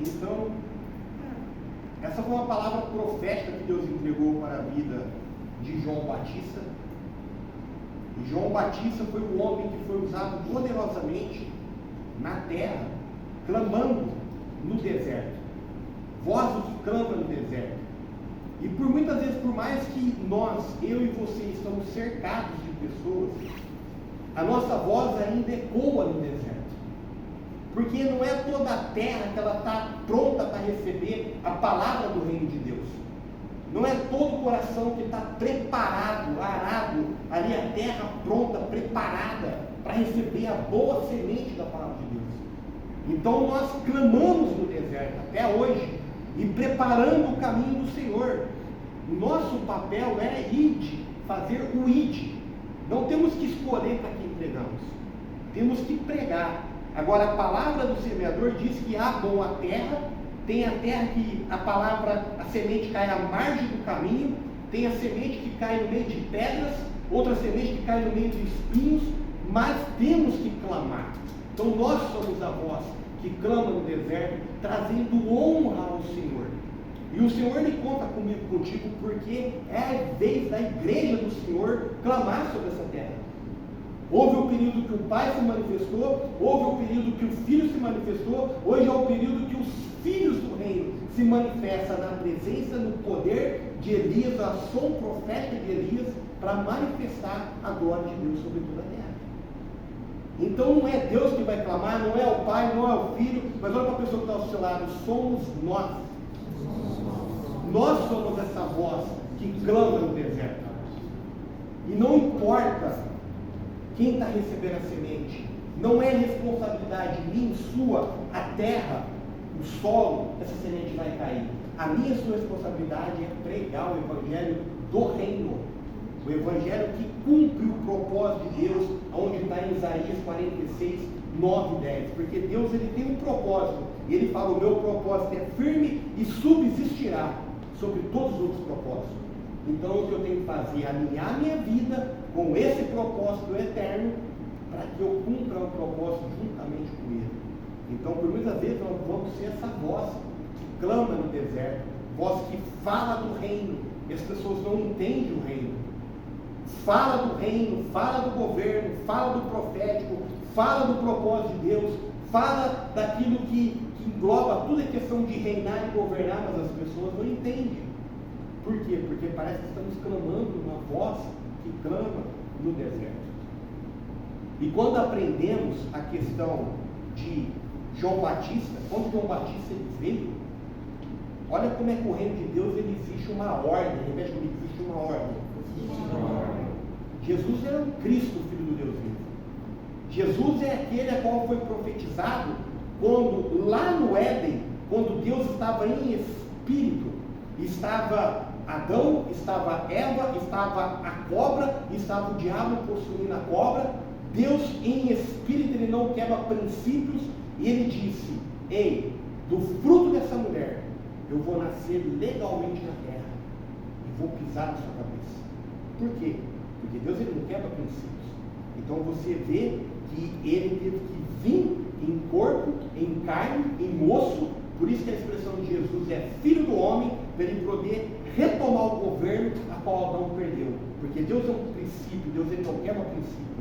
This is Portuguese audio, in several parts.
Então, essa foi uma palavra profética que Deus entregou para a vida de João Batista. E João Batista foi o homem que foi usado poderosamente na terra, clamando no deserto. Vozes que clamam no deserto. E por muitas vezes, por mais que nós, eu e você, estamos cercados de pessoas, a nossa voz ainda ecoa no deserto. Porque não é toda a terra que ela está pronta para receber a palavra do reino de Deus. Não é todo o coração que está preparado, arado, ali a terra pronta, preparada para receber a boa semente da palavra de Deus. Então nós clamamos no deserto até hoje e preparando o caminho do Senhor. O nosso papel é ide, fazer o ide. Não temos que escolher para quem pregamos, temos que pregar. Agora a palavra do semeador diz que há boa terra, tem a terra que a palavra, a semente cai à margem do caminho, tem a semente que cai no meio de pedras, outra semente que cai no meio de espinhos, mas temos que clamar. Então nós somos a voz que clama no deserto, trazendo honra ao Senhor. E o Senhor me conta comigo, contigo, porque é a vez da igreja do Senhor clamar sobre essa terra. Houve o período que o Pai se manifestou, houve o período que o Filho se manifestou, hoje é o período que os filhos do reino se manifestam na presença, no poder de Elias, a som profética de Elias, para manifestar a glória de Deus sobre toda a terra. Então não é Deus que vai clamar, não é o Pai, não é o Filho, mas olha para a pessoa que está ao seu lado, somos nós. Nós somos essa voz que clama no deserto. E não importa quem está recebendo a semente, não é responsabilidade minha, sua, a terra, o solo, essa semente vai cair. A minha e a sua responsabilidade é pregar o Evangelho do reino. O Evangelho que cumpre o propósito de Deus, onde está em Isaías 46, 9 e 10. Porque Deus ele tem um propósito, e ele fala: o meu propósito é firme e subsistirá sobre todos os outros propósitos. Então o que eu tenho que fazer é alinhar minha vida com esse propósito eterno, para que eu cumpra o propósito juntamente com ele. Então por muitas vezes nós vamos ser essa voz que clama no deserto, voz que fala do reino, e as pessoas não entendem o reino. Fala do reino, fala do governo, fala do profético, fala do propósito de Deus, fala daquilo que engloba tudo, é questão de reinar e governar, mas as pessoas não entendem. Por quê? Porque parece que estamos clamando uma voz que clama no deserto. E quando aprendemos a questão de João Batista, quando João Batista veio, olha como é que o reino de Deus ele existe uma ordem. Repete comigo, existe uma ordem. Jesus era o Cristo, o Filho do Deus vivo. Jesus é aquele a qual foi profetizado quando lá no Éden, quando Deus estava em espírito, estava Adão, estava Eva, estava a cobra, estava o diabo possuindo a cobra. Deus em espírito, ele não quebra princípios, e ele disse: ei, do fruto dessa mulher eu vou nascer legalmente na terra e vou pisar na sua cabeça. Por quê? Porque Deus ele não quebra princípios. Então você vê que ele teve que vir em corpo, em carne, em osso. Por isso que a expressão de Jesus é filho do homem, para ele poder retomar o governo a qual Adão perdeu. Porque Deus é um princípio, Deus ele não quebra princípio.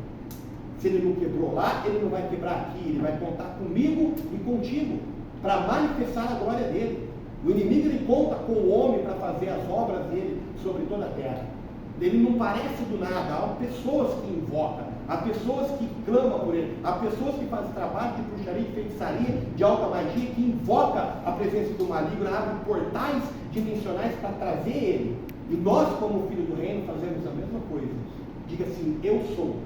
Se ele não quebrou lá, ele não vai quebrar aqui, ele vai contar comigo e contigo, para manifestar a glória dele. O inimigo ele conta com o homem para fazer as obras dele sobre toda a terra. Ele não parece do nada, há pessoas que invocam, há pessoas que clamam por ele, há pessoas que fazem trabalho de bruxaria, de feitiçaria, de alta magia, que invoca a presença do maligno, abrem portais dimensionais para trazer ele. E nós, como filho do reino, fazemos a mesma coisa. Diga assim: eu sou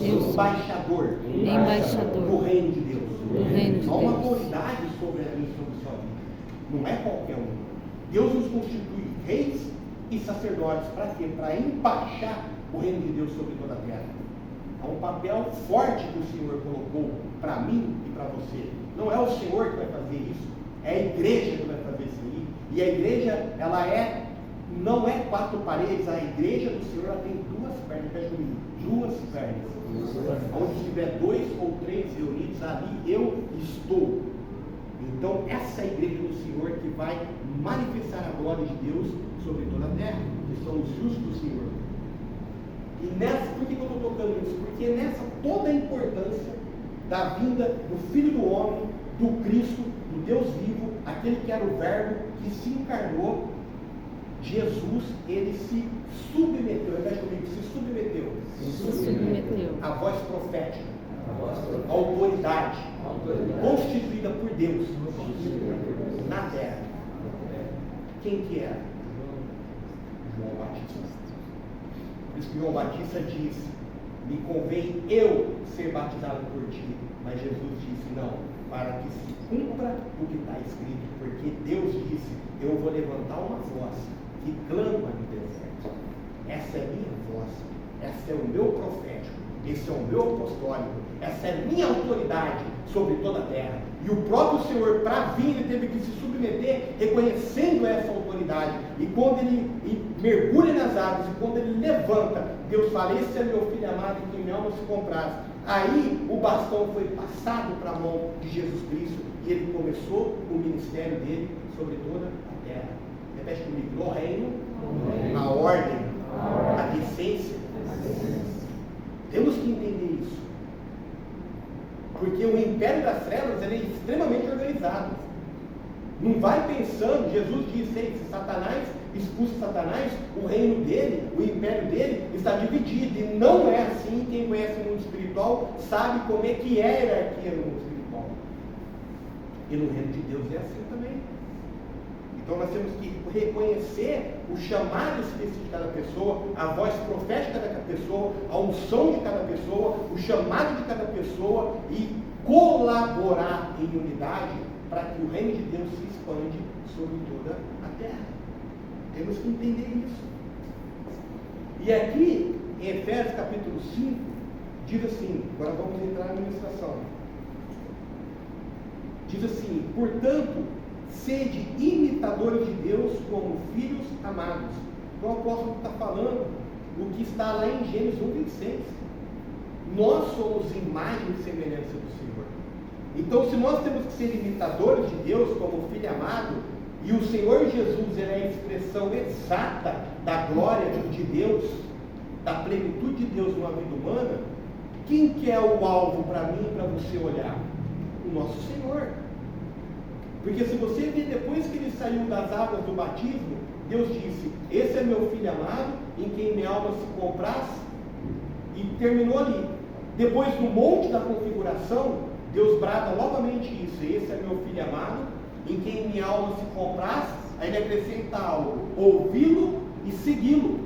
embaixador do reino de Deus. Há uma autoridade sobre a minha, sobre a sua vida. Não é qualquer um. Deus nos constitui reis e sacerdotes para quê? Para embaixar o reino de Deus sobre toda a terra. É um papel forte que o Senhor colocou para mim e para você. Não é o Senhor que vai fazer isso, é a igreja que vai fazer isso aí. E a igreja, ela não é quatro paredes. A igreja do Senhor, ela tem duas pernas. Fecha comigo, duas pernas. Onde estiver 2 ou 3 reunidos, ali eu estou. Então, essa é a igreja do Senhor que vai manifestar a glória de Deus sobre toda a terra, que são os justos do Senhor. E nessa, por que eu estou tocando isso? Porque nessa toda a importância da vinda do Filho do Homem, do Cristo, do Deus vivo, aquele que era o Verbo, que se encarnou, Jesus, ele se submeteu, se submeteu à voz profética, à autoridade constituída por Deus na terra. Quem que era? João Batista. Por isso que João Batista disse: me convém eu ser batizado por ti. Mas Jesus disse: não, para que se cumpra o que está escrito, porque Deus disse: eu vou levantar uma voz que clama no deserto. Essa é a minha voz, esse é o meu profético, esse é o meu apostólico, essa é a minha autoridade sobre toda a terra. E o próprio Senhor, para vir, ele teve que se submeter, reconhecendo essa autoridade. E quando ele mergulha nas águas, e quando ele levanta, Deus fala: esse é meu filho amado, em quem minha alma se compraz. Aí o bastão foi passado para a mão de Jesus Cristo, e ele começou o ministério dele sobre toda a terra. Repete comigo: no reino, a ordem, a decência. Temos que entender isso. Porque o império das trevas ele é extremamente organizado. Não vai pensando, Jesus disse: se Satanás expulsa Satanás, o reino dele, o império dele está dividido. E não é assim. Quem conhece o mundo espiritual sabe como é que é a hierarquia no mundo espiritual. E no reino de Deus é assim também. Então nós temos que reconhecer o chamado específico de cada pessoa, a voz profética de cada pessoa, a unção de cada pessoa, o chamado de cada pessoa, e colaborar em unidade para que o reino de Deus se expande sobre toda a terra. Temos que entender isso. E aqui, em Efésios capítulo 5, diz assim, agora vamos entrar na ministração. Diz assim: portanto, sede imitadores de Deus como filhos amados. Então o apóstolo está falando o que está lá em Gênesis 1:26. Nós somos imagem e semelhança do Senhor. Então, se nós temos que ser imitadores de Deus como filho amado, e o Senhor Jesus ele é a expressão exata da glória de Deus, da plenitude de Deus numa vida humana, quem que é o alvo para mim e para você olhar? O nosso Senhor. Porque se você ver depois que ele saiu das águas do batismo, Deus disse: esse é meu filho amado, em quem minha alma se compraz, e terminou ali. Depois, no monte da configuração, Deus brada novamente isso: esse é meu filho amado, em quem minha alma se compraz. Aí ele acrescenta algo: ouvi-lo e segui-lo.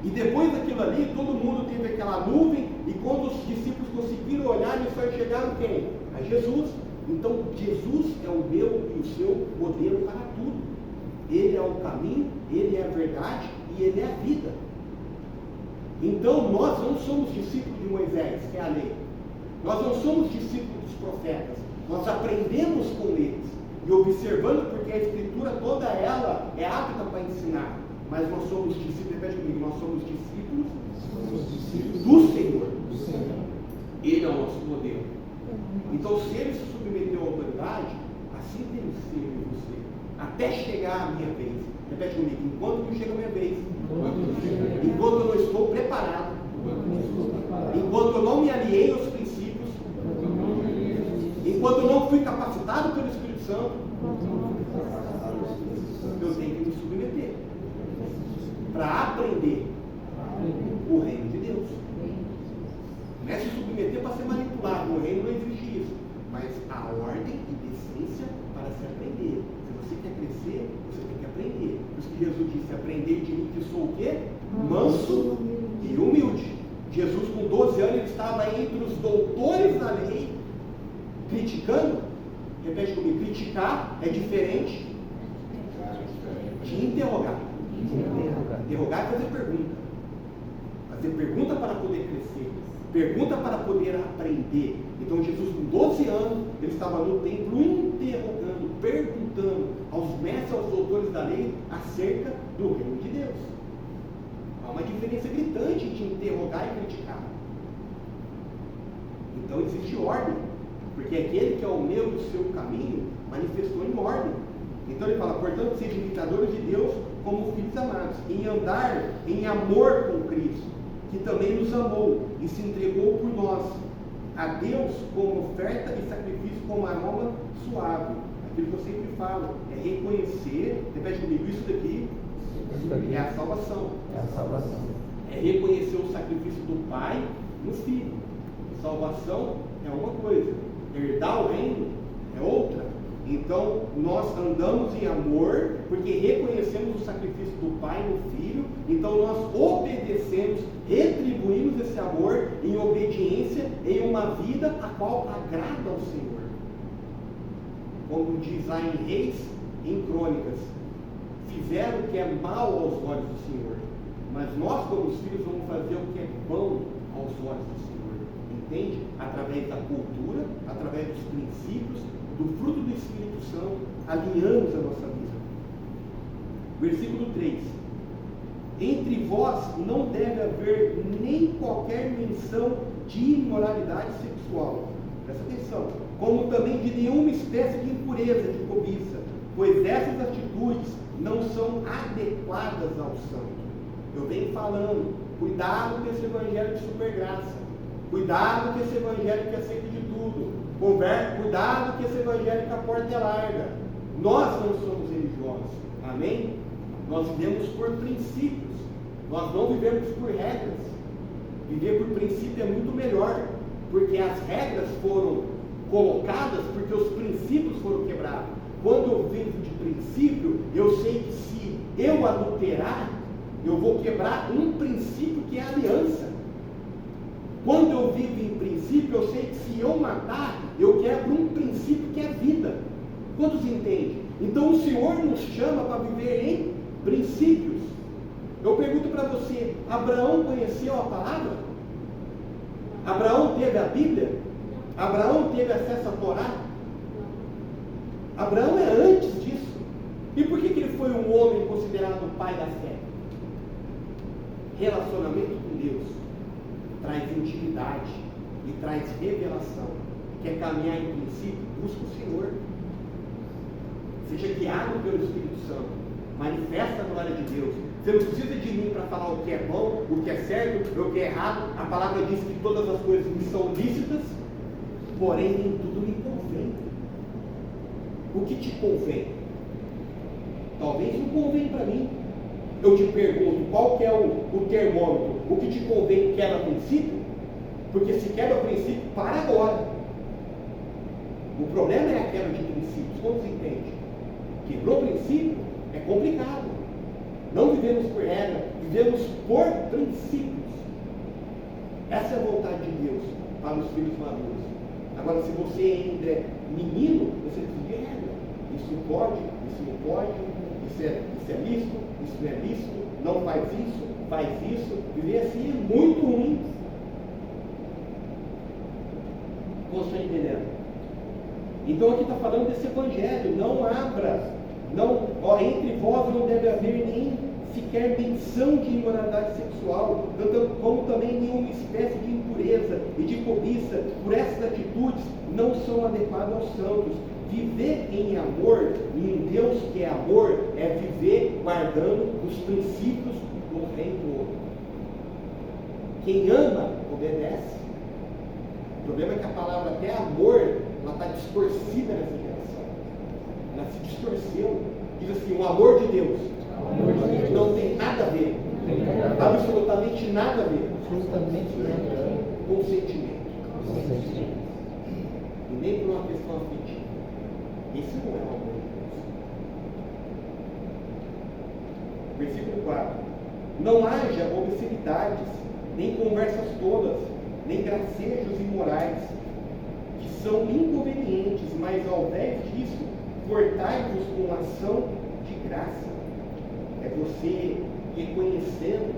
E depois daquilo ali, todo mundo teve aquela nuvem, e quando os discípulos conseguiram olhar, eles só enxergaram quem? A Jesus. Então, Jesus é o meu e o seu modelo para tudo. Ele é o caminho, ele é a verdade e ele é a vida. Então, nós não somos discípulos de Moisés, que é a lei. Nós não somos discípulos dos profetas. Nós aprendemos com eles e observando, porque a Escritura toda ela é apta para ensinar. Mas nós somos discípulos, repete comigo, nós somos discípulos do Senhor. Ele é o nosso modelo. Então, se ele se submeteu à autoridade, assim tem que ser eu e você, até chegar a minha vez. Repete comigo: enquanto não chega a minha vez, enquanto eu não estou preparado, enquanto eu não me aliei aos princípios, enquanto eu não fui capacitado pelo Espírito Santo, eu tenho que me submeter para aprender o reino de Deus. Não é se submeter para ser manipulado. No reino não existe isso. Mas a ordem e decência para se aprender. Se você quer crescer, você tem que aprender. Por isso que Jesus disse: aprender de mim que sou o quê? Manso e humilde. Jesus, com 12 anos, ele estava entre os doutores da lei, criticando. Repete comigo: criticar é diferente de interrogar. Interrogar é fazer pergunta. Fazer pergunta para poder crescer. Pergunta para poder aprender. Então Jesus, com 12 anos, ele estava no templo interrogando, perguntando aos mestres, aos doutores da lei, acerca do reino de Deus. Há uma diferença gritante de interrogar e criticar. Então existe ordem. Porque aquele que é o meu do seu caminho manifestou em ordem. Então ele fala, portanto, sejam imitadores de Deus como filhos amados, em andar em amor com Cristo, que também nos amou e se entregou por nós, a Deus como oferta e sacrifício como aroma suave. Aquilo que eu sempre falo, é reconhecer, repete comigo, isso daqui é a salvação. É a salvação. É reconhecer o sacrifício do Pai no Filho. Salvação é uma coisa, herdar o reino é outra. Então, nós andamos em amor, porque reconhecemos o sacrifício do Pai no Filho, então nós obedecemos, retribuímos esse amor em obediência, em uma vida a qual agrada ao Senhor. Como diz lá em Reis, em Crônicas, fizeram o que é mal aos olhos do Senhor, mas nós, como os filhos, vamos fazer o que é bom aos olhos do Senhor. Entende? Através da cultura, através dos princípios, do fruto do Espírito Santo, alinhamos a nossa vida. Versículo 3. Entre vós não deve haver nem qualquer menção de imoralidade sexual. Presta atenção. Como também de nenhuma espécie de impureza, de cobiça, pois essas atitudes não são adequadas ao santo. Eu venho falando, cuidado com esse evangelho de supergraça. Cuidado com esse evangelho que aceita de tudo. Cuidado que esse evangelho que a porta é larga. Nós não somos religiosos, amém? Nós vivemos por princípios, nós não vivemos por regras. Viver por princípio é muito melhor, porque as regras foram colocadas porque os princípios foram quebrados. Quando eu vivo de princípio, eu sei que se eu adulterar, eu vou quebrar um princípio que é a aliança. Quando eu vivo em princípio, eu sei que se eu matar, eu quebro um princípio que é vida. Quantos entendem? Então o Senhor nos chama para viver em princípios. Eu pergunto para você, Abraão conheceu a palavra? Abraão teve a Bíblia? Abraão teve acesso à Torá? Abraão é antes disso. E por que ele foi um homem considerado o pai da fé? Relacionamento com Deus traz intimidade e traz revelação. Quer caminhar em princípio? Busca o Senhor. Seja guiado pelo Espírito Santo. Manifesta a glória de Deus. Você não precisa de mim para falar o que é bom, o que é certo, o que é errado. A palavra diz que todas as coisas me são lícitas, porém nem tudo me convém. O que te convém? Talvez não convém para mim. Eu te pergunto, qual que é o termômetro? O que te convém quebra princípio? Porque se quebra princípio, para agora. O problema é a quebra de princípios. Como se entende? Quebrou princípio, é complicado. Não vivemos por regra, vivemos por princípios. Essa é a vontade de Deus para os filhos maduros. Agora, se você ainda é menino, você precisa de regra. Isso pode, isso não pode, isso é lícito, isso não é lícito, não faz isso. Viver assim é muito ruim. Você está entendendo? Então aqui está falando desse evangelho. Não abra, entre vós não deve haver nem sequer menção de imoralidade sexual, como também nenhuma espécie de impureza e de cobiça. Por essas atitudes não são adequadas aos santos. Viver em amor, e em Deus que é amor, é viver guardando os princípios do reino. Quem ama, obedece. O problema é que a palavra até amor, ela está distorcida nessa geração. Ela se distorceu. Diz assim, o amor de Deus não tem nada a ver. Absolutamente nada a ver. Com sentimento. E nem por uma questão afetiva. Esse não é o amor de Deus. Versículo 4. Não haja obscenidades, nem conversas tolas, nem gracejos imorais, que são inconvenientes, mas ao invés disso, cortai-vos com ação de graça. É você reconhecendo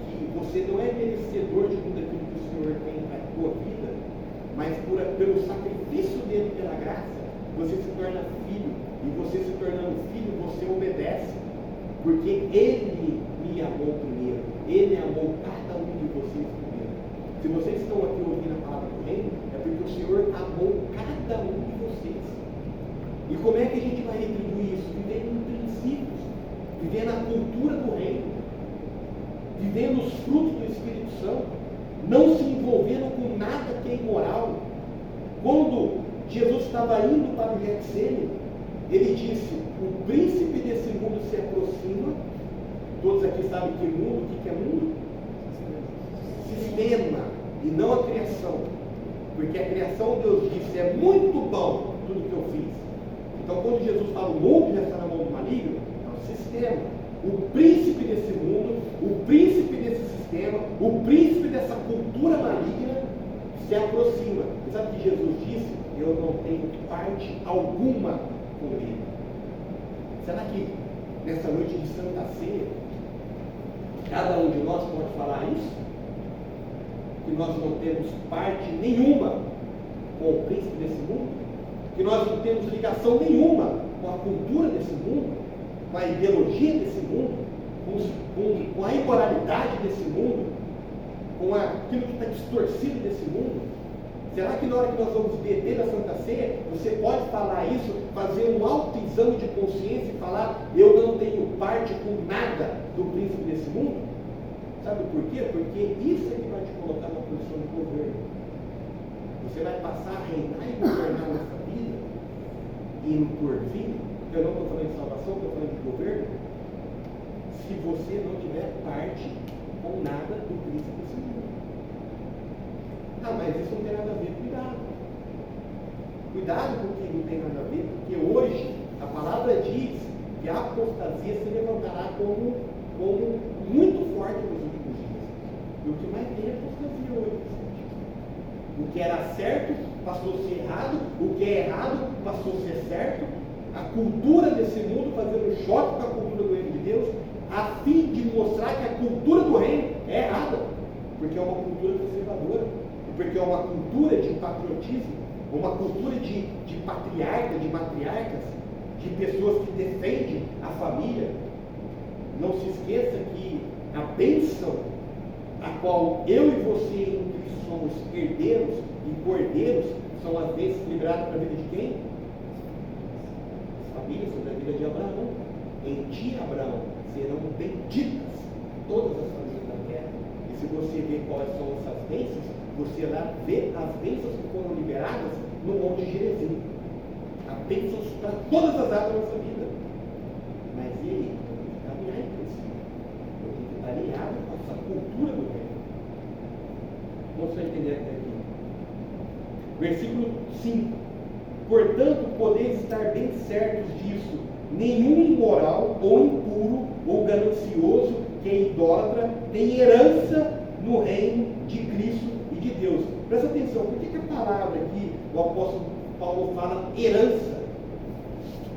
que você não é merecedor de tudo aquilo que o Senhor tem na tua vida, mas pelo sacrifício dele pela graça, você se torna filho, e você se tornando filho, você obedece, porque ele me amou primeiro, ele amou cada um de vocês primeiro. Se vocês estão aqui ouvindo a palavra do reino, é porque o Senhor amou cada como é que a gente vai retribuir isso? Vivendo em princípios, vivendo a cultura do reino, vivendo os frutos do Espírito Santo, não se envolvendo com nada que é imoral. Quando Jesus estava indo para o Getsêmani, ele disse: o príncipe desse mundo se aproxima. Todos aqui sabem que mundo, o que é mundo? Sistema, e não a criação. Porque a criação, Deus disse, é muito bom tudo que eu fiz. Então, quando Jesus fala o mundo já está na mão do maligno, é o sistema. O príncipe desse mundo, o príncipe desse sistema, o príncipe dessa cultura maligna se aproxima. E sabe o que Jesus disse? Eu não tenho parte alguma com ele. Será que nessa noite de Santa Ceia, cada um de nós pode falar isso? Que nós não temos parte nenhuma com o príncipe desse mundo? Que nós não temos ligação nenhuma com a cultura desse mundo, com a ideologia desse mundo, com a imoralidade desse mundo, com aquilo que está distorcido desse mundo? Será que na hora que nós vamos beber da Santa Ceia, você pode falar isso, fazer um autoexame de consciência e falar: eu não tenho parte com nada do príncipe desse mundo? Sabe por quê? Porque isso é que vai te colocar na posição de governo. Você vai passar a reinar e governar nessa vida, e no porvir. Eu não estou falando de salvação, estou falando de governo. Se você não tiver parte com nada do príncipe desse mundo. Ah, mas isso não tem nada a ver. Cuidado. Cuidado com o que não tem nada a ver, porque hoje a palavra diz que a apostasia se levantará como muito forte nos últimos dias. E o que mais tem é apostasia hoje. O que era certo passou a ser errado, o que é errado passou a ser certo. A cultura desse mundo fazendo choque com a cultura do reino de Deus, a fim de mostrar que a cultura do reino é errada, porque é uma cultura conservadora, porque é uma cultura de patriotismo, uma cultura de patriarca, de matriarcas, de pessoas que defendem a família. Não se esqueça que a bênção a qual eu e você em Cristo somos herdeiros e cordeiros são as bênçãos liberadas para a vida de quem? As famílias, sobre a vida de Abraão. Em ti, Abraão, serão benditas todas as famílias da terra. E se você vê quais são essas bênçãos, você lá vê as bênçãos que foram liberadas no Monte Gerizim. Há bênçãos para todas as áreas da nossa vida. Mas e aí? Caminhar em Cristo. Eu tenho que estar alinhado com essa cultura do reino. Vamos só entender até aqui. Versículo 5. Portanto, podeis estar bem certos disso: nenhum imoral, ou impuro, ou ganancioso, que é idólatra, tem herança no reino de Cristo e de Deus. Presta atenção, por que a palavra aqui, o apóstolo Paulo fala herança?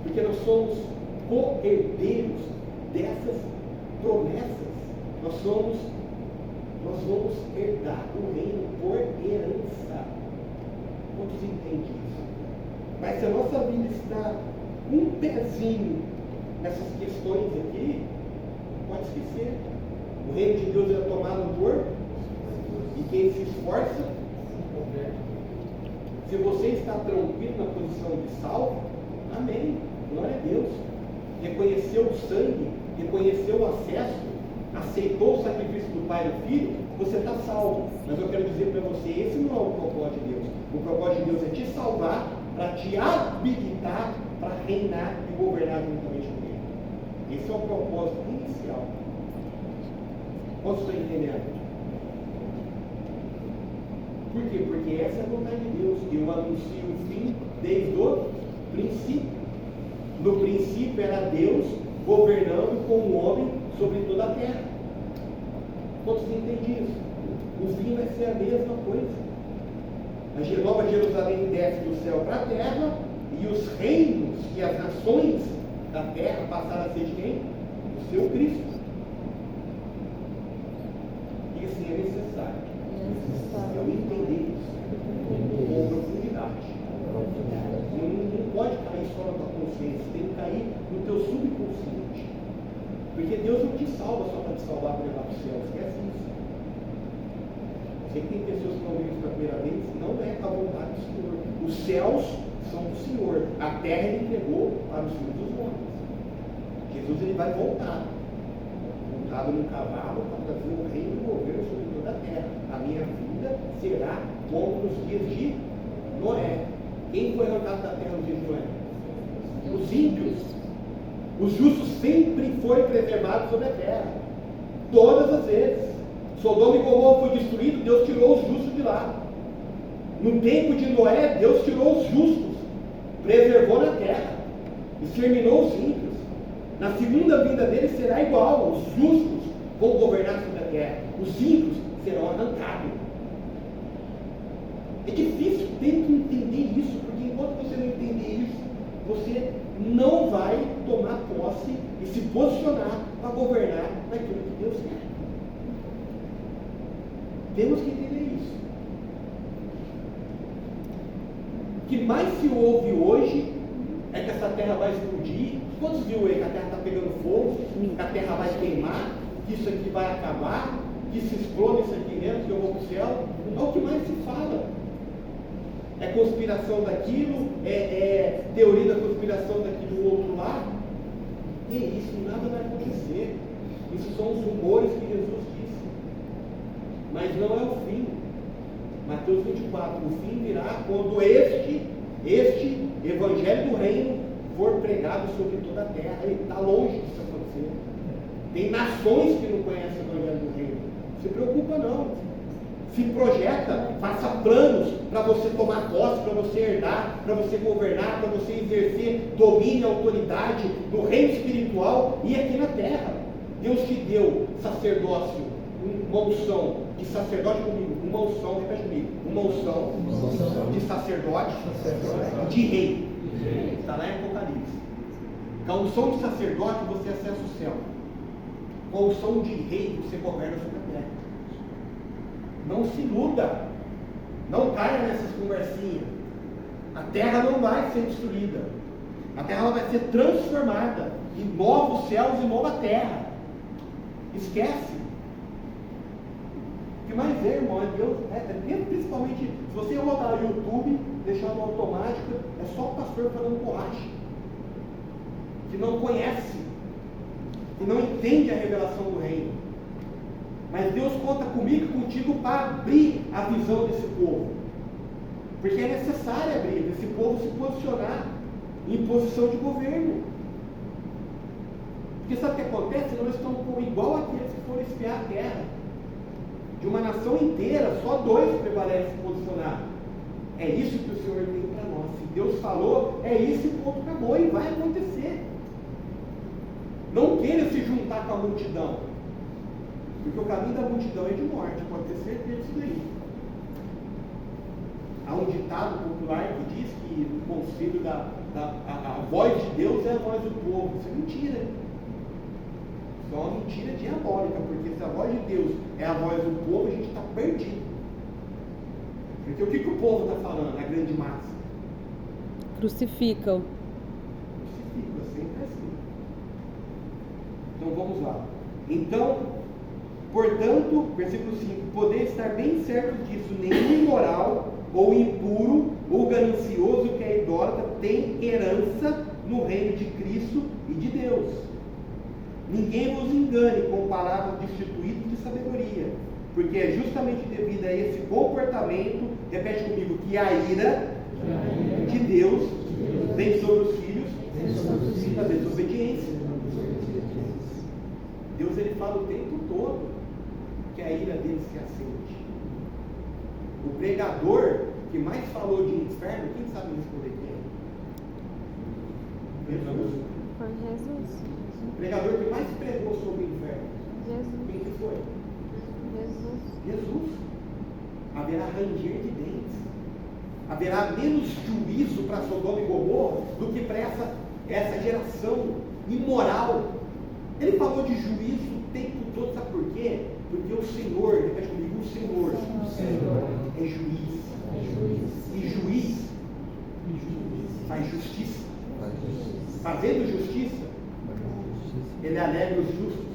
Porque nós somos co-herdeiros dessas promessas. Nós vamos herdar o reino por herança. Quantos entendem isso? Mas se a nossa vida está um pezinho nessas questões aqui, pode esquecer. O reino de Deus é tomado por, e quem se esforça, se você está tranquilo na posição de salvo, amém, glória a Deus. Reconheceu o sangue, reconheceu o acesso, aceitou o sacrifício do Pai e do Filho, você está salvo. Mas eu quero dizer para você, esse não é o propósito de Deus. O propósito de Deus é te salvar, para te habilitar para reinar e governar juntamente com Ele. Esse é o propósito inicial. Quantos estão entendendo? Por quê? Porque essa é a vontade de Deus. Eu anuncio o fim desde o princípio. No princípio era Deus governando como homem sobre toda a terra. Quantos entendem isso? O fim vai ser a mesma coisa. A Nova Jerusalém desce do céu para a terra, e os reinos e as nações da terra passaram a ser de quem? O seu Cristo. E assim é necessário. Eu entender isso com profundidade. Não pode cair só na tua consciência, tem que cair no teu subconsciente. Porque Deus não te salva só para te salvar para levar para o céu. Esquece isso. Sei que tem pessoas que vão ver isso pela primeira vez, não é a vontade do Senhor. Os céus são do Senhor. A terra ele entregou para os filhos dos homens. Jesus ele vai voltar, montado num cavalo, para trazer o reino e o governo sobre toda a terra. A minha vida será como nos dias de Noé. Quem foi arrancado da terra nos dias de Noé? Os ímpios. Os justos sempre foram preservados sobre a terra. Todas as vezes. Sodoma e Gomorra foi destruído, Deus tirou os justos de lá. No tempo de Noé, Deus tirou os justos, preservou na terra, exterminou os ímpios. Na segunda vinda dele será igual, os justos vão governar sobre a terra, os ímpios serão arrancados. É difícil ter que entender isso, porque enquanto você não entender isso, você não vai tomar posse e se posicionar para governar naquilo que Deus quer. Temos que entender isso. O que mais se ouve hoje é que essa terra vai explodir. Quantos viu aí que a terra está pegando fogo, que a terra vai queimar, que isso aqui vai acabar, que se explode isso aqui mesmo, que eu vou para o céu? É o que mais se fala. É conspiração daquilo, é teoria da conspiração daqui do outro lado. E isso nada vai acontecer. Isso são os rumores que Jesus disse. Mas não é o fim. Mateus 24, o fim virá quando este evangelho do reino for pregado sobre toda a terra. Ele está longe disso acontecer. Tem nações que não conhecem o evangelho do reino. Não se preocupa não. Se projeta, faça planos para você tomar posse, para você herdar, para você governar, para você exercer domínio e autoridade no reino espiritual e aqui na terra. Deus te deu sacerdócio, uma unção de sacerdote comigo, uma unção, repete comigo, uma unção de sacerdote e de rei. Está lá em Apocalipse. Com a unção de sacerdote você acessa o céu. Com a unção de rei você governa sobre a terra. Não se iluda, não caia nessas conversinhas. A terra não vai ser destruída, a terra vai ser transformada em novos céus e nova terra. Esquece. O que mais é, irmão, é Deus, principalmente se você rodar o YouTube, deixar no automático, é só o pastor falando borracha, que não conhece, que não entende a revelação do reino. Mas Deus conta comigo e contigo para abrir a visão desse povo. Porque é necessário abrir, esse povo se posicionar em posição de governo. Porque sabe o que acontece? Nós estamos igual aqueles que foram espiar a terra. De uma nação inteira, só 2 prevalecem se posicionar. É isso que o Senhor tem para nós. Se Deus falou, é isso e ponto, acabou. E vai acontecer. Não queira se juntar com a multidão. Porque o caminho da multidão é de morte, pode ter certeza disso daí. Há um ditado popular que diz que o conselho a voz de Deus é a voz do povo. Isso é mentira. Isso é uma mentira diabólica, porque se a voz de Deus é a voz do povo, a gente está perdido. Porque o que o povo está falando, a grande massa? Crucificam. Crucifica, sempre assim. Então vamos lá. Então, portanto, versículo 5, poder estar bem certo disso, nenhum imoral, ou impuro, ou ganancioso que é idólatra, tem herança no reino de Cristo e de Deus. Ninguém vos engane com palavras destituídas de sabedoria, porque é justamente devido a esse comportamento, repete comigo, que a ira de Deus vem sobre os filhos da desobediência. Deus ele fala o tempo todo que a ira dele se acende. O pregador que mais falou de inferno, quem sabe responder quem é? Jesus. Foi Jesus. O pregador que mais pregou sobre o inferno, Jesus. quem que foi? Jesus. Jesus. Haverá ranger de dentes. Haverá menos juízo para Sodoma e Gomorra do que para essa geração imoral. Ele falou de juízo o tempo todo, sabe por quê? Porque o Senhor, repete comigo, o Senhor é juiz. E juiz faz justiça. Fazendo justiça, ele alegra os justos.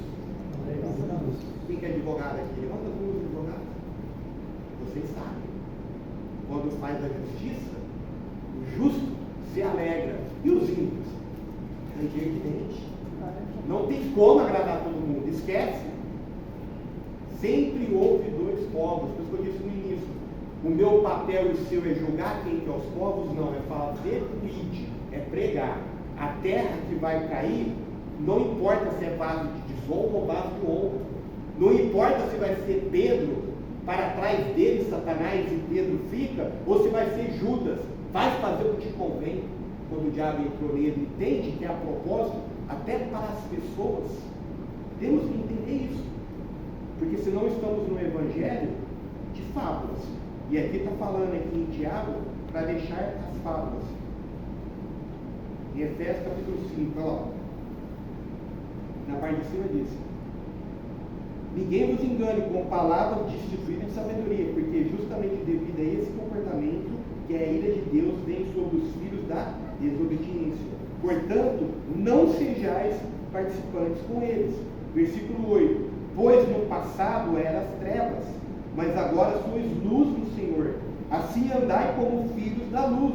Quem que é advogado aqui? Levanta as mãos, advogado. Vocês sabem. Quando faz a justiça, o justo se alegra. E os ímpios? Ranger de dente. Não tem como agradar todo mundo. Esquece. Sempre houve dois povos. Por isso que eu disse no início. O meu papel e o seu é julgar quem que é os povos? Não, é fazer o id, é pregar. A terra que vai cair, não importa se é vaso de desonra ou vaso de honra. Não importa se vai ser Pedro, para trás dele Satanás e Pedro fica, ou se vai ser Judas. Vai fazer o que te convém. Quando o diabo entrou nele, entende que é a propósito, até para as pessoas. Temos que entender isso. Porque senão estamos no evangelho de fábulas. E aqui está falando aqui em Tiago, para deixar as fábulas. Em Efésios capítulo 5, olha lá. Na parte de cima diz: ninguém vos engane com palavras destituídas de sabedoria, porque justamente devido a esse comportamento que a ira de Deus vem sobre os filhos da desobediência. Portanto, não sejais participantes com eles. Versículo 8: pois no passado eras trevas, mas agora sois luz no Senhor. Assim andai como filhos da luz.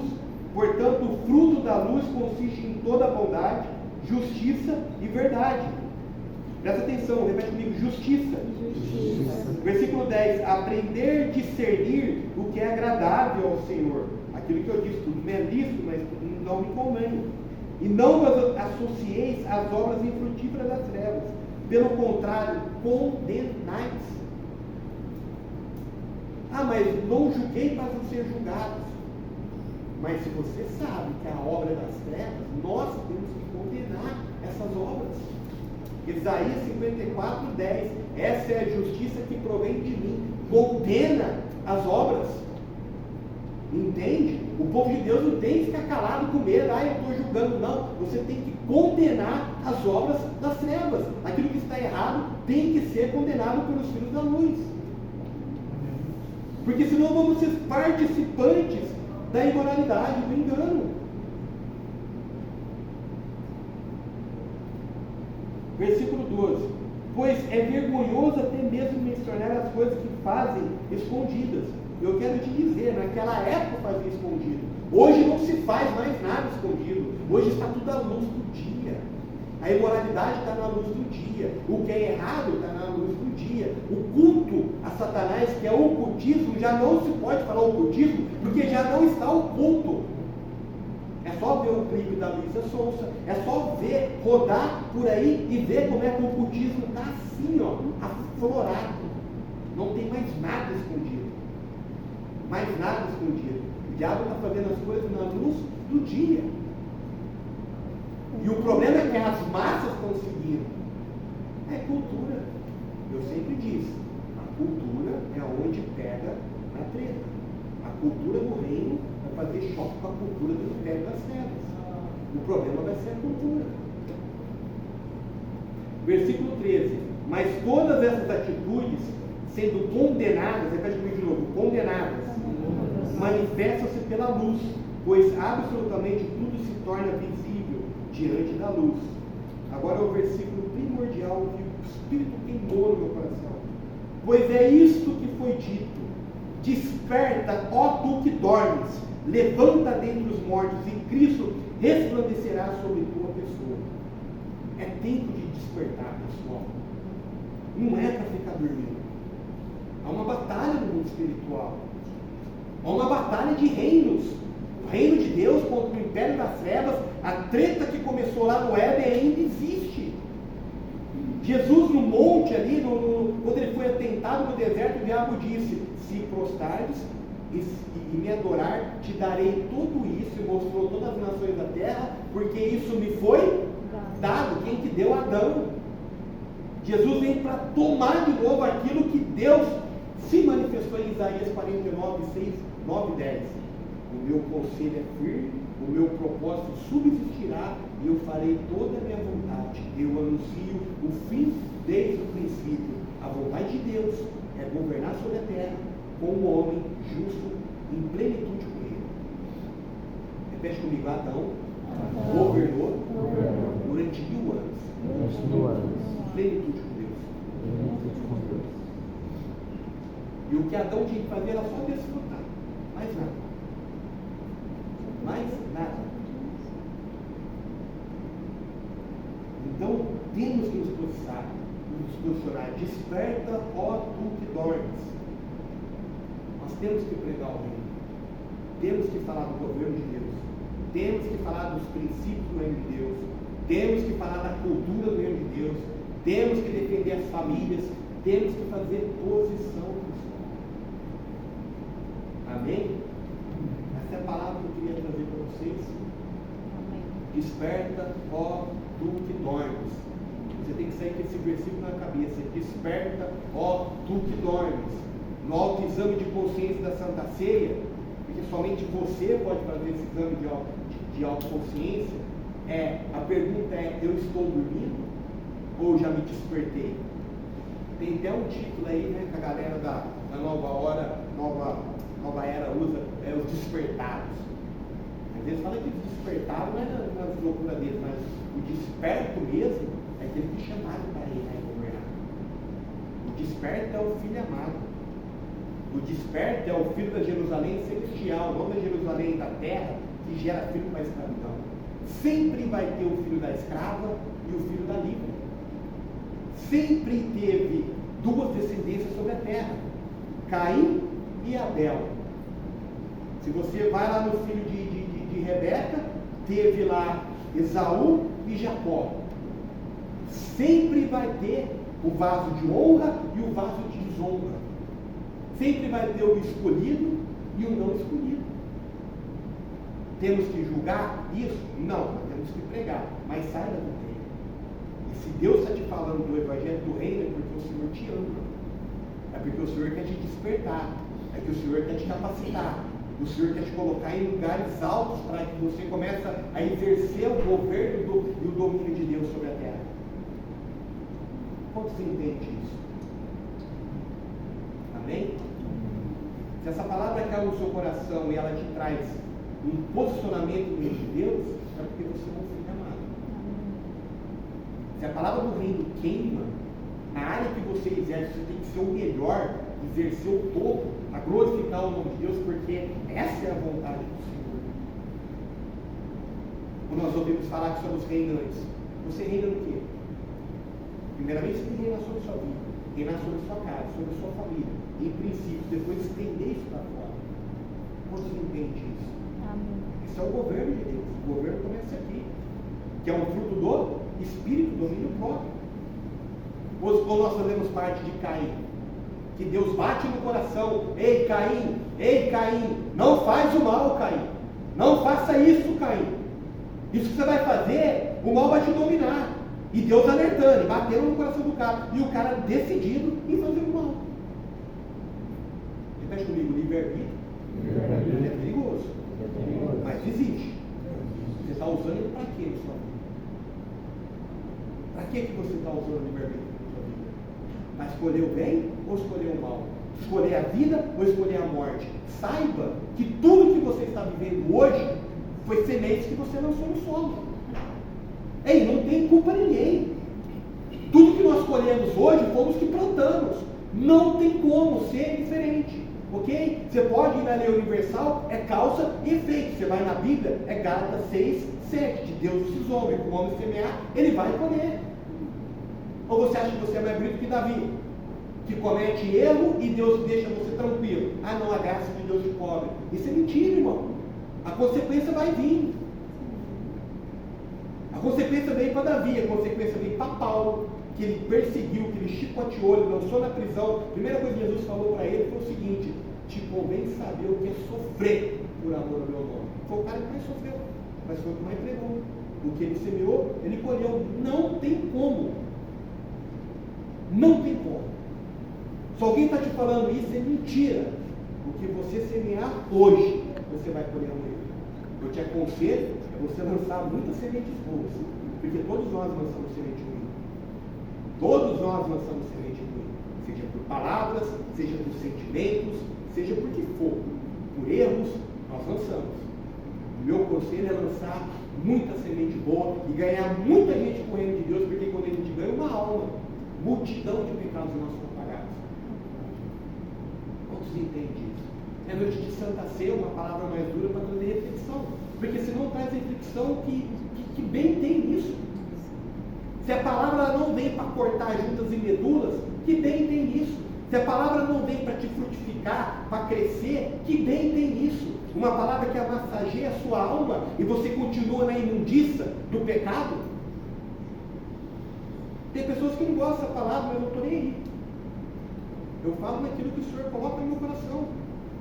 Portanto, o fruto da luz consiste em toda bondade, justiça e verdade. Presta atenção, repete comigo: justiça. Versículo 10: aprender a discernir o que é agradável ao Senhor. Aquilo que eu disse, tudo me é lícito, mas não me convém. E não vos associeis às obras infrutíferas das trevas. Pelo contrário, condenais. Ah, mas não julguei para não ser julgados. Mas se você sabe que a obra é das trevas, nós temos que condenar essas obras. Isaías 54, 10. Essa é a justiça que provém de mim. Condena as obras. Entende? O povo de Deus não tem que ficar calado com medo. Ah, eu estou julgando. Não. Você tem que condenar as obras das trevas. Aquilo que está errado tem que ser condenado pelos filhos da luz. Porque senão vamos ser participantes da imoralidade, do engano. Versículo 12: pois é vergonhoso até mesmo mencionar as coisas que fazem escondidas. Eu quero te dizer, naquela época fazia escondido. Hoje não se faz mais nada escondido. Hoje está tudo à luz do dia. A imoralidade está na luz do dia. O que é errado está na luz do dia. O culto a Satanás, que é o ocultismo, já não se pode falar ocultismo, porque já não está oculto. É só ver o clipe da Luísa Sonza, é só ver, rodar por aí e ver como é que o ocultismo está assim, ó, aflorado. Não tem mais nada escondido. Mais nada escondido. O diabo está fazendo as coisas na luz do dia. E o problema é que as massas estão seguindo. É cultura. Eu sempre disse, a cultura é onde pega na treta. A cultura do reino vai fazer choque com a cultura do império das trevas. O problema vai ser a cultura. Versículo 13. Mas todas essas atitudes, sendo condenadas, repete comigo de novo, condenadas, manifestam-se pela luz, pois absolutamente tudo se torna visível diante da luz. Agora é o versículo primordial que o Espírito queimou no meu coração. Pois é isto que foi dito: desperta, ó tu que dormes, levanta dentre os mortos, e Cristo resplandecerá sobre tua pessoa. É tempo de despertar, pessoal. Não é para ficar dormindo. Há uma batalha no mundo espiritual. Há uma batalha de reinos. O reino de Deus contra o império das trevas. A treta que começou lá no Éden ainda existe. Jesus no monte ali, quando ele foi atentado no deserto, o diabo disse: se prostrares e me adorar, te darei tudo isso. E mostrou todas as nações da terra, porque isso me foi dado. Quem que deu? Adão. Jesus vem para tomar de novo aquilo que Deus se manifestou em Isaías 49, 6, 9 e 10. O meu conselho é firme, o meu propósito subsistirá, e eu farei toda a minha vontade. Eu anuncio o fim desde o princípio. A vontade de Deus é governar sobre a terra com um homem justo em plenitude com ele. Repete comigo: Adão governou durante 1000 anos. Plenitude com Deus. E o que Adão tinha que fazer era só desfrutar. Mais nada. Mais nada. Então, temos que nos posicionar. Desperta, ó tu que dormes. Nós temos que pregar o reino. Temos que falar do governo de Deus. Temos que falar dos princípios do reino de Deus. Temos que falar da cultura do reino de Deus. Temos que defender as famílias. Temos que fazer posição cristã. Amém? Essa é a palavra que eu queria trazer para vocês. Amém. Desperta, ó tu que dormes. Você tem que sair com esse versículo na cabeça. Desperta, ó tu que dormes. No autoexame de consciência da Santa Ceia, porque somente você pode fazer esse exame de autoconsciência, a pergunta é: eu estou dormindo ou já me despertei? Tem até um título aí, né, que a galera da nova era usa, os despertados. Às vezes fala que os despertados não é nas loucuras deles, mas o desperto mesmo é aquele que chamado para ele a governar. O desperto é o filho amado. O desperto é o filho da Jerusalém celestial, não da Jerusalém da terra, que gera filho para a escravidão. Sempre vai ter o filho da escrava e o filho da livre. Sempre teve duas descendências sobre a terra, Caim e Abel. Se você vai lá no filho de Rebeca, teve lá Esaú e Jacó. Sempre vai ter o vaso de honra e o vaso de desonra. Sempre vai ter o escolhido e o não escolhido. Temos que julgar isso? Não, nós temos que pregar, mas saiba do reino. E se Deus está te falando do evangelho do reino, é porque o Senhor te ama. É porque o Senhor quer te despertar. É que o Senhor quer te capacitar. O Senhor quer te colocar em lugares altos para que você comece a exercer o governo e o domínio de Deus sobre a terra. Quantos entendem isso? Amém? Se essa palavra caiu no seu coração e ela te traz um posicionamento no reino de Deus, é porque você é um filho amado. Se a palavra do reino queima, na área que você exerce, você tem que ser o melhor, exercer o topo, a glorificar o nome de Deus, porque essa é a vontade do Senhor. Quando nós ouvimos falar que somos reinantes, você reina no quê? Primeiramente, você tem que reinar sobre a sua vida, reinar sobre a sua casa, sobre a sua família, em princípio, depois estender isso para fora. Quantos entendem isso? Amém. Esse é o governo de Deus. O governo começa aqui, que é um fruto do Espírito, domínio próprio. Ou nós fazemos parte de Caim, que Deus bate no coração: ei Caim, não faz o mal, Caim, não faça isso, Caim, isso que você vai fazer, o mal vai te dominar. E Deus alertando, batendo no coração do cara, e o cara decidido em fazer o mal. Repete comigo: livre-arbítrio é perigoso, mas existe. Você está usando ele para quê na sua vida? Para que você está usando o livre-arbítrio na sua vida? Para escolher o bem ou escolher o mal? Escolher a vida ou escolher a morte? Saiba que tudo que você está vivendo hoje foi sementes que você lançou no solo. Ei, não tem culpa ninguém. Tudo que nós colhemos hoje fomos que plantamos. Não tem como ser diferente. Ok? Você pode ir na lei universal, é causa e efeito. Você vai na Bíblia, é Gálatas 6, 7. De Deus esses homens, o homem semear, ele vai colher. Ou você acha que você é mais bonito que Davi, que comete erro e Deus deixa você tranquilo? Ah não, a graça de Deus te cobre. Isso é mentira, irmão. A consequência vai vir. A consequência veio para Davi, a consequência veio para Paulo, que ele perseguiu, que ele chicoteou, ele lançou na prisão. A primeira coisa que Jesus falou para ele foi o seguinte: te convém saber o que é sofrer por amor ao meu nome. Foi o cara que mais sofreu, mas foi o que mais pregou. O que ele semeou, ele colheu. Não tem como. Não tem como. Se alguém está te falando isso, é mentira. O que você semear hoje, você vai colher amanhã. Eu te aconselho você lançar muitas sementes boas, porque todos nós lançamos semente ruim. Todos nós lançamos semente ruim, seja por palavras, seja por sentimentos, seja por que for, por erros, nós lançamos. O meu conselho é lançar muita semente boa e ganhar muita gente com o reino de Deus, porque quando a gente ganha uma alma, multidão de pecados nós são apagados. Quantos entendem isso? É noite de Santa Ceia, uma palavra mais dura para trazer reflexão. Porque senão traz reflexão que bem tem nisso. Se a palavra ela não vem para cortar juntas e medulas, que bem tem isso. Se a palavra não vem para te frutificar, para crescer, que bem tem isso. Uma palavra que amassageia a sua alma e você continua na imundícia do pecado. Tem pessoas que não gostam dessa palavra, mas eu não estou nem aí. Eu falo naquilo que o Senhor coloca no meu coração.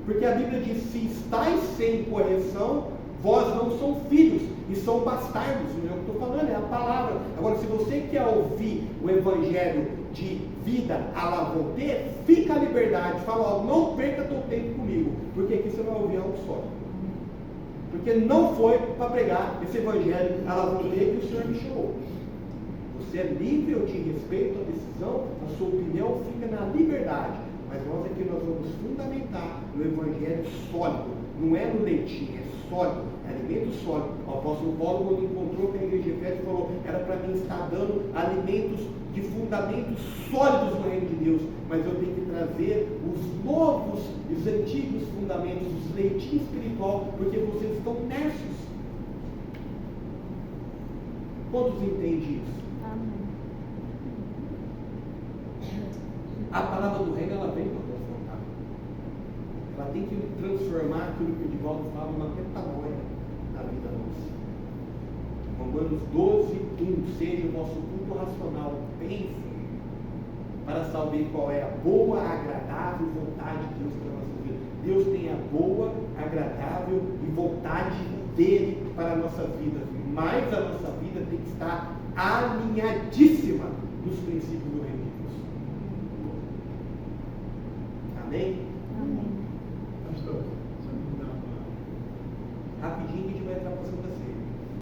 Porque a Bíblia diz, se estáis sem correção, vós não são filhos, e são bastardos. Não é o que eu estou falando, é a palavra. Agora, se você quer ouvir o Evangelho de vida à la volonté, fica à liberdade. Fala, ó, não perca teu tempo comigo, porque aqui você vai ouvir algo só. Porque não foi para pregar esse Evangelho à la volonté que o Senhor me chamou. Você é livre, eu te respeito a decisão, a sua opinião fica na liberdade. Mas nós aqui nós vamos fundamentar no Evangelho sólido. Não é no leitinho, é sólido, é alimento sólido. O apóstolo Paulo, quando encontrou com a igreja de Efésios, falou, era para mim estar dando alimentos de fundamentos sólidos no reino de Deus, mas eu tenho que trazer os novos, os antigos fundamentos, os leitinhos espiritual, porque vocês estão nércios. Quantos entendem isso? Amém. A palavra do reino, ela vem para confrontar. Ela tem que transformar aquilo que o Divaldo fala numa metanoia na vida nossa. Romanos 12:1, seja o vosso culto racional bem firme, para saber qual é a boa, agradável vontade de Deus para a nossa vida. Deus tem a boa, agradável e vontade dele para a nossa vida. Mas a nossa vida tem que estar alinhadíssima nos princípios do reino de Deus. Amém? Amém. Pastor, só me dá uma... Rapidinho que a gente vai entrar para a Santa